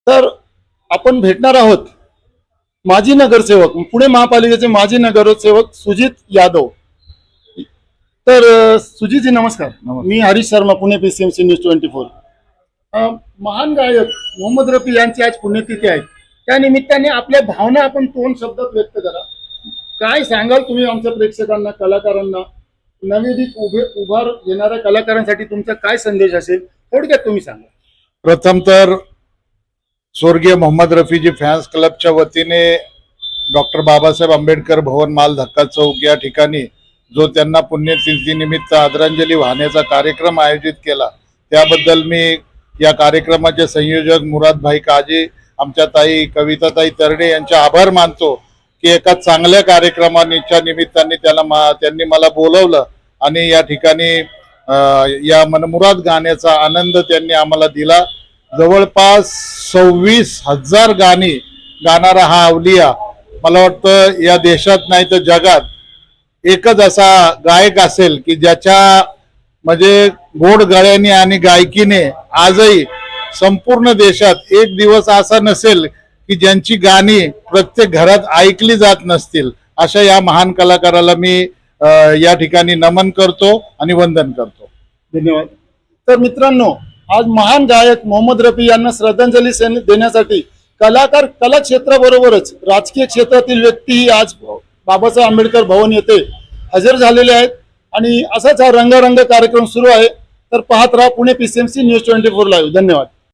तर आपण भेटणार आहोत माजी नगरसेवक, पुणे महापालिकेचे माजी नगरसेवक सुजित यादव. तर सुजितजी नमस्कार. मी हरीश शर्मा, पुणे PCMC न्यूज 24. महान गायक मोहम्मद रफी यांची आज पुण्यतिथी आहे. त्या निमित्ताने आपल्या भावना आपण 2 शब्दात व्यक्त करा. काय सांगाल तुम्ही आमच्या प्रेक्षकांना, कलाकारांना, नवोदित उभार येणाऱ्या कलाकारांसाठी तुमचा काय संदेश असेल, थोडक्यात तुम्ही सांगा. प्रथम तर स्वर्गीय मोहम्मद रफीजी फॅन्स क्लबच्या वतीने डॉक्टर बाबासाहेब आंबेडकर भवन माल धक्का चौक या ठिकाणी जो त्यांना पुण्यतिथीनिमित्त आदरांजली वाहण्याचा कार्यक्रम आयोजित केला, त्याबद्दल मी या कार्यक्रमाचे संयोजक मुरादभाई काजी, आमच्या ताई कविताताई तरडे यांचे आभार मानतो की एका चांगल्या कार्यक्रमाच्या निमित्ताने त्यांनी मला बोलवलं आणि या ठिकाणी या मनमुराद गाण्याचा आनंद त्यांनी आम्हाला दिला. जवळपास 26,000 गाणी गाणारा हा अवलिया, मला वाटतं या देशात नाही तर जगात एकच असा गायक असेल की ज्याच्या म्हणजे गोड गळ्याने आणि गायकीने आजही संपूर्ण देशात एक दिवस असा नसेल की ज्यांची गाणी प्रत्येक घरात ऐकली जात नसतील. अशा या महान कलाकाराला मी या ठिकाणी नमन करतो आणि वंदन करतो. धन्यवाद. तर मित्रांनो, आज महान गायक मोहम्मद रफी यांना श्रद्धांजली देण्यासाठी कलाकार, कला क्षेत्राबरोबरच राजकीय क्षेत्रातील व्यक्तीही आज बाबासाहेब आंबेडकर भवन येथे हजर झालेले आहेत आणि असाच हा रंगारंग कार्यक्रम सुरू आहे. तर पाहत राहा पुणे PCMC न्यूज 24 लाईव्ह. धन्यवाद.